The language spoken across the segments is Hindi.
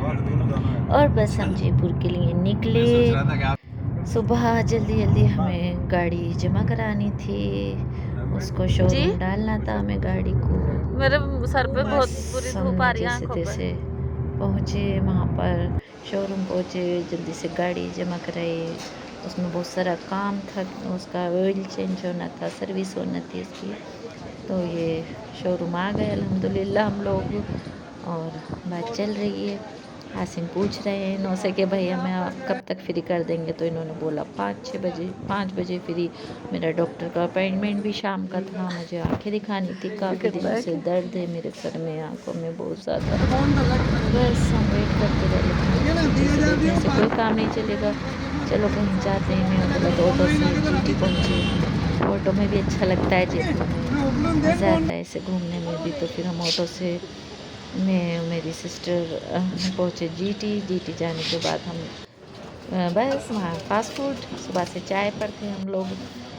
और बस हम जयपुर के लिए निकले। सुबह जल्दी जल्दी हमें गाड़ी जमा करानी थी, उसको शोरूम डालना था हमें गाड़ी को। मेरे सर पे बहुत बुरी बस धूप आ हम रही है जैसे आंखों पे। तैसे पहुँचे वहाँ पर, शोरूम पहुँचे, जल्दी से गाड़ी जमा कराई। उसमें बहुत सारा काम था, उसका ऑयल चेंज होना था, सर्विस होना थी उसकी। तो ये शोरूम आ गए अल्हम्दुलिल्लाह हम लोग। और बात चल रही है, हासिम पूछ रहे हैं इनों से कि भाई हमें आप कब तक फ्री कर देंगे। तो इन्होंने बोला 5 बजे फ्री। मेरा डॉक्टर का अपॉइंटमेंट भी शाम का था, मुझे आंखें दिखानी थी, काफ़ी दिनों से दर्द है मेरे सर में, आंखों में बहुत ज़्यादा। बस हम वेट करते रहे, लेकिन देखने से कोई काम नहीं चलेगा। चलो कहीं जाते हैं, मैं बोला तो ऑटो से जीटी पहुँचे। ऑटो में भी अच्छा लगता है, जयपुर में मज़ा आता है ऐसे घूमने में भी। तो फिर हम ऑटो से, मैं मेरी सिस्टर पहुँचे जीटी जाने के बाद हम बस वहाँ फास्ट फूड, सुबह से चाय पर थे हम लोग।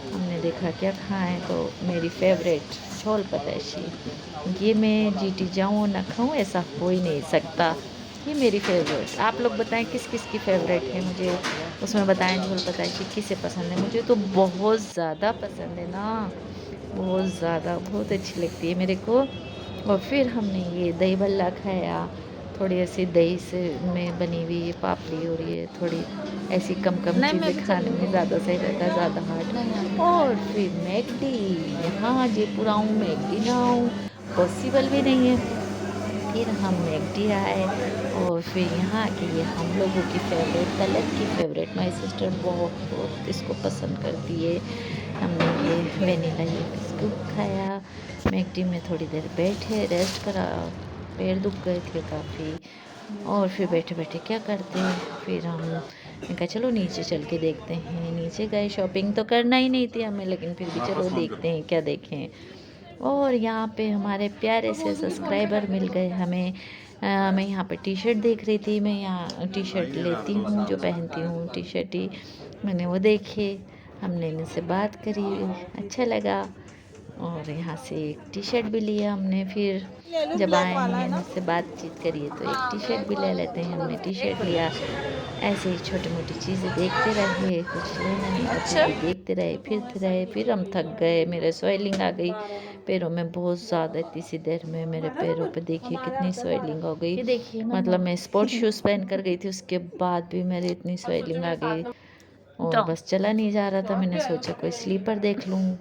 हमने देखा क्या खाएं, तो मेरी फेवरेट छोल पताशे, ये मैं जीटी जाऊँ ना खाऊँ ऐसा हो ही नहीं सकता, ये मेरी फेवरेट। आप लोग बताएं किस किस की फेवरेट है, मुझे उसमें बताएं झोल पताशे किसे पसंद है। मुझे तो बहुत ज़्यादा पसंद है ना, बहुत ज़्यादा, बहुत अच्छी लगती है मेरे को। और फिर हमने ये दही भल्ला खाया, थोड़ी ऐसी दही से में बनी हुई ये पापड़ी, और ये थोड़ी ऐसी कम कम चीज़ें खाने में ज़्यादा सही रहता है, ज़्यादा हार्ड। और फिर मैकडी, यहाँ जयपुर आऊँ मैकडी ना आऊँ, पॉसिबल भी नहीं है। फिर हम मैकडी आए, और फिर यहाँ के ये हम लोगों की फेवरेट, तलत की फेवरेट, माई सिस्टर बहुत इसको पसंद करती है। हमने ये वेनिला ये बिस्कुट खाया, मैकडी में थोड़ी देर बैठे, रेस्ट करा, पैर दुख गए थे काफ़ी। और फिर बैठे बैठे क्या करते हैं, फिर हमने कहा चलो नीचे चल के देखते हैं। नीचे गए, शॉपिंग तो करना ही नहीं थी हमें, लेकिन फिर भी चलो देखते हैं क्या देखें। और यहाँ पे हमारे प्यारे से सब्सक्राइबर मिल गए हमें। मैं यहाँ पे टी शर्ट देख रही थी, मैं यहाँ टी शर्ट लेती हूँ जो पहनती हूँ, टी शर्ट ही मैंने वो देखे। हमने इनसे बात करी, अच्छा लगा, और यहाँ से एक टी शर्ट भी लिया हमने। फिर जब आए हैं इनसे बातचीत करिए तो एक टी शर्ट भी ले लेते हैं, हमने टी शर्ट लिया। ऐसे ही छोटी मोटी चीज़ें देखते रहे, कुछ लेना नहीं था फिर भी देखते रहे, फिरते रहे। फिर हम थक गए, मेरे स्वेलिंग आ गई पैरों में बहुत ज़्यादा। इतनी सी देर में मेरे पैरों पे देखिए कितनी स्वेलिंग हो गई, मतलब मैं स्पोर्ट शूज़ पहन कर गई थी, उसके बाद भी मेरी इतनी स्वेलिंग आ गई। और बस चला नहीं जा रहा था, मैंने सोचा कोई स्लीपर देख लूँ।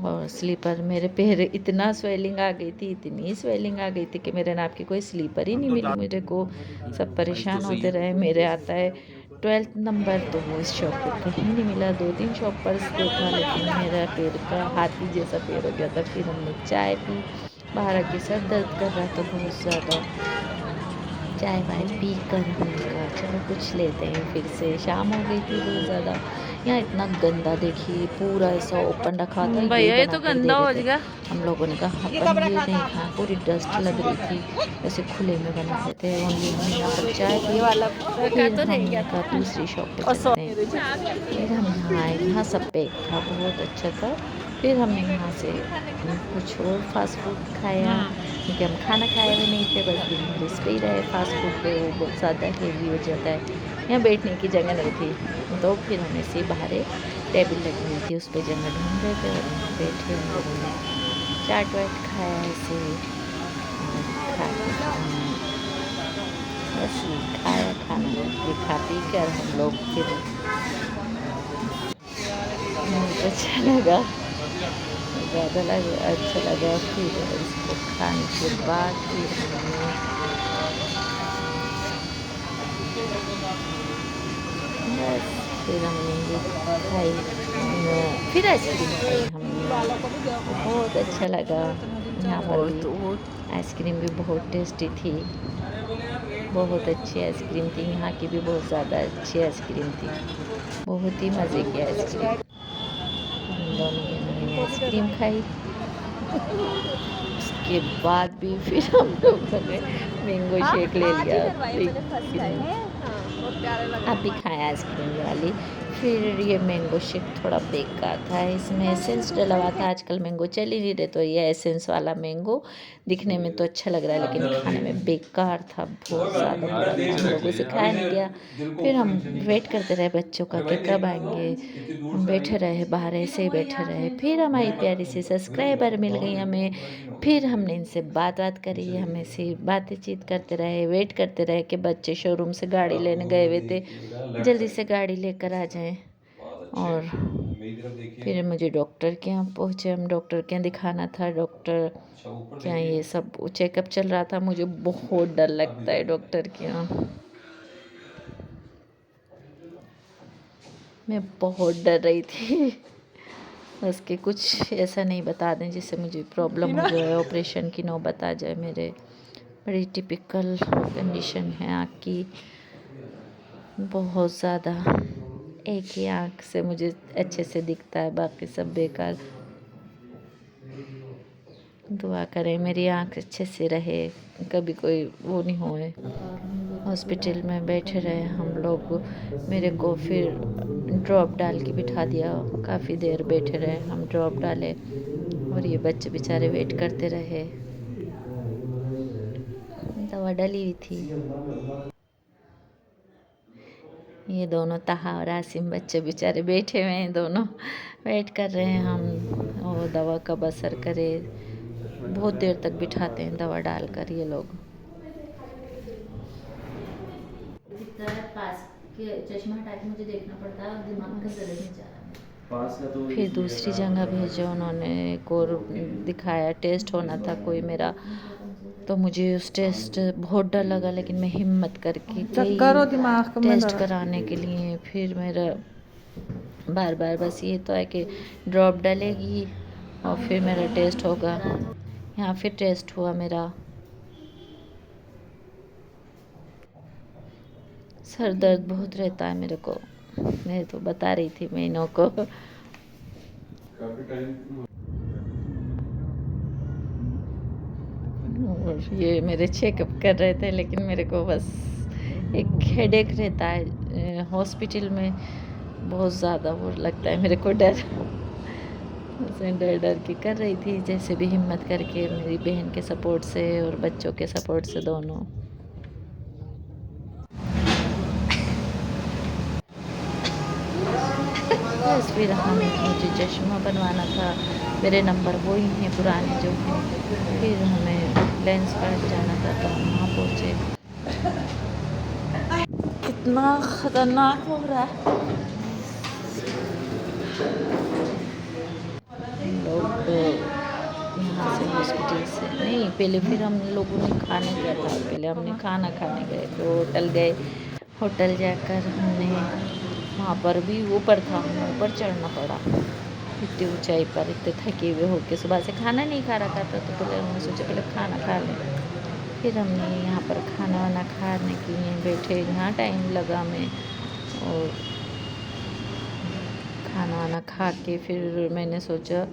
और स्लीपर, मेरे पैर इतना स्वेलिंग आ गई थी, इतनी स्वेलिंग आ गई थी कि मेरे नाप की कोई स्लीपर ही नहीं मिली मेरे को। सब परेशान होते रहे। मेरे आता है 12th नंबर, तो वो इस शॉप पे कहीं नहीं मिला। 2-3 शॉप पर देखा, लेकिन मेरा पैर का हाथी जैसा पैर हो गया था। फिर हमने चाय पी, बाहर आके सर दर्द कर रहा था बहुत ज़्यादा। चाय वाय पी कर हमने कहा चलो कुछ लेते हैं। फिर से शाम हो गई थी बहुत ज़्यादा। यहाँ इतना गंदा, देखिए पूरा ऐसा ओपन रखा था, यही भैया ये बना तो कर दे गंदा रहे हो थे। जाएगा। हम लोगों ने कहा अपन ये नहीं खाए, पूरी डस्ट लग रही थी, ऐसे खुले में बनाते थे। ओनली हमने यहाँ पर चाय पी, फिर हमने कहा दूसरी शॉप पे चलते हैं। फिर हम यहाँ आए, यहाँ सब पैक था, बहुत अच्छा था। फिर हमने यहाँ से कुछ और फास्ट फूड खाया, क्योंकि हम खाना खाए हुए नहीं थे, बस गुलमरिस पे ही रहे। फास्ट फूड पे वो बहुत ज़्यादा हेवी हो जाता है, यहाँ बैठने की जगह नहीं थी। तो फिर हम ऐसे बाहर एक टेबल लगी हुई थी, उस पर जगह ढूंढ रहे थे, और वहाँ बैठे हम लोगों ने चाट वाट खाया ऐसे। और खा के बस खाया, खाना खा पी कर हम लोग फिर बहुत अच्छा लगा, ज़्यादा लगा, अच्छा लगा। फिर इसको खाने के बाद फिर हमने बस, फिर हमने ये खाई, फिर आइसक्रीम खाई हमने, बहुत अच्छा लगा। यहाँ पर भी आइसक्रीम भी बहुत टेस्टी थी, बहुत अच्छी आइसक्रीम थी, यहाँ की भी बहुत ज़्यादा अच्छी आइसक्रीम थी, बहुत ही मज़े की आइसक्रीम। हम दोनों बहनों ने आइसक्रीम खाई, उसके बाद भी फिर हम लोगों ने मैंगो शेक ले लिया। आप भी खाएं आइसक्रीम वाली। फिर ये मैंगो शेक थोड़ा बेकार था, इसमें एसेंस डला हुआ था। आजकल मैंगो चल ही नहीं रहे, तो ये एसेंस वाला मैंगो दिखने में तो अच्छा लग रहा है लेकिन खाने में बेकार था, बहुत ज़्यादा बुरा था। हम लोगों से खाया नहीं गया। फिर हम वेट करते रहे बच्चों का कि कब आएंगे। हम बैठे रहे बाहर, ऐसे ही बैठे रहे। फिर हमारी प्यारी सी सब्सक्राइबर मिल गई हमें। फिर हमने इनसे बात करी, हम ऐसे बातचीत करते रहे, वेट करते रहे कि बच्चे शोरूम से गाड़ी लेने गए हुए थे, जल्दी से गाड़ी लेकर आ जाएं। और फिर मुझे डॉक्टर के यहाँ पहुँचे, हम डॉक्टर के यहाँ दिखाना था। डॉक्टर के यहाँ ये सब चेकअप चल रहा था। मुझे बहुत डर लगता है डॉक्टर के यहाँ, मैं बहुत डर रही थी बस कि कुछ ऐसा नहीं बता दें जिससे मुझे प्रॉब्लम हो जाए, ऑपरेशन की नौबत आ जाए मेरे। बड़ी टिपिकल कंडीशन है आँख की, बहुत ज़्यादा। एक ही आँख से मुझे अच्छे से दिखता है, बाकी सब बेकार। दुआ करें मेरी आँख अच्छे से रहे, कभी कोई वो नहीं होए। हॉस्पिटल में बैठे रहे हम लोग, मेरे को फिर ड्रॉप डाल के बिठा दिया। काफ़ी देर बैठे रहे हम, ड्रॉप डाले और ये बच्चे बेचारे वेट करते रहे। दवा डली हुई थी। ये दोनों ताहा और आसिम बच्चे बेचारे बैठे हुए हैं, दोनों वेट कर रहे हैं हम और दवा कब असर करे। बहुत देर तक बिठाते हैं दवा डालकर ये लोग। पास के चश्मा हटा के मुझे देखना पड़ता है और दिमाग का दर्द नहीं जा रहा। फिर दूसरी जगह भेजा उन्होंने, एक और दिखाया, टेस्ट होना था कोई मेरा, तो मुझे उस टेस्ट बहुत डर लगा लेकिन मैं हिम्मत करके गई टेस्ट कराने के लिए। फिर मेरा बार बार बस ये तो है कि ड्रॉप डलेगी और फिर मेरा टेस्ट होगा। यहाँ फिर टेस्ट हुआ मेरा। सर दर्द बहुत रहता है मेरे को, मैं तो बता रही थी मीनू को। और ये मेरे चेकअप कर रहे थे लेकिन मेरे को बस एक हेडेक रहता है हॉस्पिटल में, बहुत ज़्यादा वो लगता है मेरे को डर। डर डर के कर रही थी जैसे भी हिम्मत करके, मेरी बहन के सपोर्ट से और बच्चों के सपोर्ट से दोनों। बस फिर मुझे चश्मा बनवाना था, मेरे नंबर वही हैं पुराने जो हैं। फिर हमें लेंस कार्ड जाना था तो हम वहाँ पहुँचे। कितना ख़तरनाक हो रहा है। हम लोग यहाँ से हॉस्पिटल से नहीं, पहले फिर हम लोगों ने खाने गया था, पहले हमने खाना खाने गए, फिर होटल गए। होटल जाकर हमने वहाँ पर भी ऊपर था, हमें ऊपर चढ़ना पड़ा इतनी ऊंचाई पर, इतने थके हुए होके। सुबह से खाना नहीं खा रखा था तो पहले हमने सोचा पहले खाना खा लें। फिर हमने यहाँ पर खाना वाना खाने के लिए बैठे, यहाँ टाइम लगा हमें। और खाना वाना खा के फिर मैंने सोचा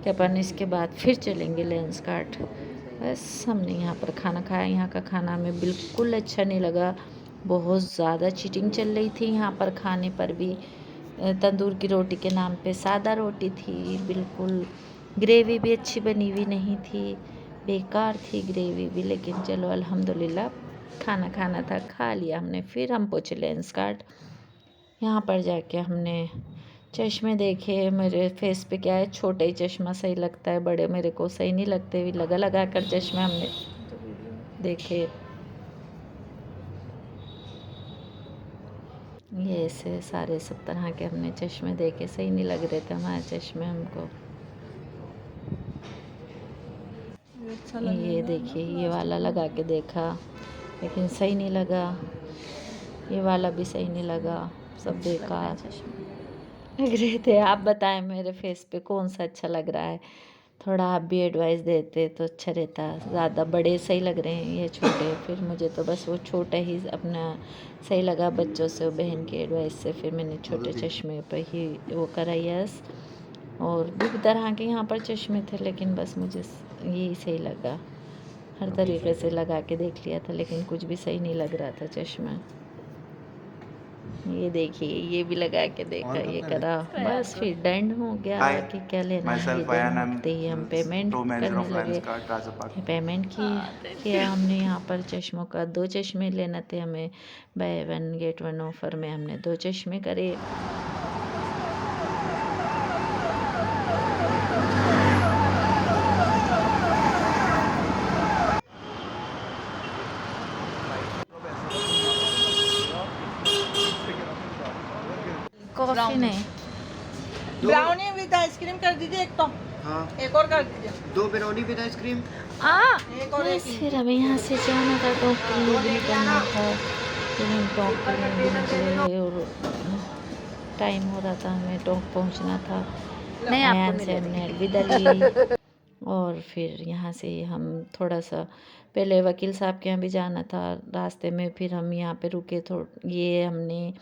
कि अपन इसके बाद फिर चलेंगे लेंस कार्ट। बस हमने यहाँ पर खाना खाया। यहाँ का खाना हमें बिल्कुल अच्छा नहीं लगा, बहुत ज़्यादा चीटिंग चल रही थी यहाँ पर खाने पर भी। तंदूर की रोटी के नाम पे सादा रोटी थी, बिल्कुल ग्रेवी भी अच्छी बनी हुई नहीं थी, बेकार थी ग्रेवी भी। लेकिन चलो अल्हम्दुलिल्लाह खाना खाना था, खा लिया हमने। फिर हम पहुँचे लेंस कार्ट। यहाँ पर जाके हमने चश्मे देखे। मेरे फेस पे क्या है, छोटे ही चश्मा सही लगता है, बड़े मेरे को सही नहीं लगते। भी लगा कर चश्मे हमने देखे। ये ऐसे सारे सब तरह के हमने चश्मे देखे, सही नहीं लग रहे थे हमारे चश्मे हमको। ये देखिए, ये वाला लगा के देखा लेकिन सही नहीं लगा, ये वाला भी सही नहीं लगा, सब बेकार लग रहे थे। आप बताएं मेरे फेस पे कौन सा अच्छा लग रहा है, थोड़ा आप भी एडवाइस देते तो अच्छा रहता। ज़्यादा बड़े सही लग रहे हैं, ये छोटे। फिर मुझे तो बस वो छोटा ही अपना सही लगा, बच्चों से बहन की एडवाइस से फिर मैंने छोटे चश्मे पर ही वो करा यस। और भी तरह के यहाँ पर चश्मे थे लेकिन बस मुझे यही सही लगा। हर तरीके से लगा के देख लिया था लेकिन कुछ भी सही नहीं लग रहा था चश्मा। ये देखिए ये भी लगा के देखा, और ये कब करा, बस फिर डन हो गया। Hi, कि क्या लेना है, ये myself डन Ayan. होते ही हम पेमेंट Store manager करने of लगे। Lenskart Plaza Park. फिर पेमेंट thank किया हमने। यहाँ पर चश्मों का 2 चश्मे लेना थे हमें, बाय 1 गेट 1 ऑफर में हमने 2 चश्मे करे। कॉफी नहीं, ब्राउनी विद आइसक्रीम कर दीजिए एक तो, हाँ, एक और कर दीजिए, 2 ब्राउनी विद आइसक्रीम। एक और बस फिर हमें यहाँ से जाना था, टॉप क्लीन करना था। फिर हम टॉप क्लीन निकले और टाइम हो रहा था, हमें टॉप पहुँचना था। नहीं, आपको अयान नहीं से लेनी। हमने अलविदा ली और फिर यहाँ से हम थोड़ा सा पहले वकील साहब के यहाँ भी जाना था। रास्ते में फिर हम यहाँ पे रुके, ये हमने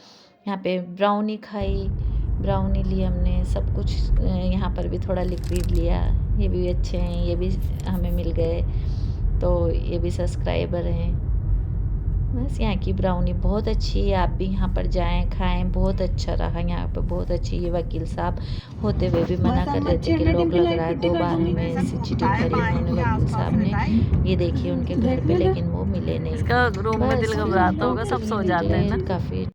यहाँ पे ब्राउनी खाई, ब्राउनी ली हमने, सब कुछ। यहाँ पर भी थोड़ा लिक्विड लिया, ये भी अच्छे हैं, ये भी हमें मिल गए, तो ये भी सब्सक्राइबर हैं। बस यहाँ की ब्राउनी बहुत अच्छी है, आप भी यहाँ पर जाएं, खाएं, बहुत अच्छा रहा यहाँ पे, बहुत अच्छी। ये वकील साहब होते हुए भी मना कर रहे थे कि लोग लग रहा है, 2 बार हमें चिट्ठी करी उन्होंने वकील साहब ने। ये देखिए उनके घर पे, लेकिन वो मिले नहीं। इसका रूम में बस दिल फिर घबराता हम होगा, सब लोग सो जाते हैं ना। निकले, काफ़ी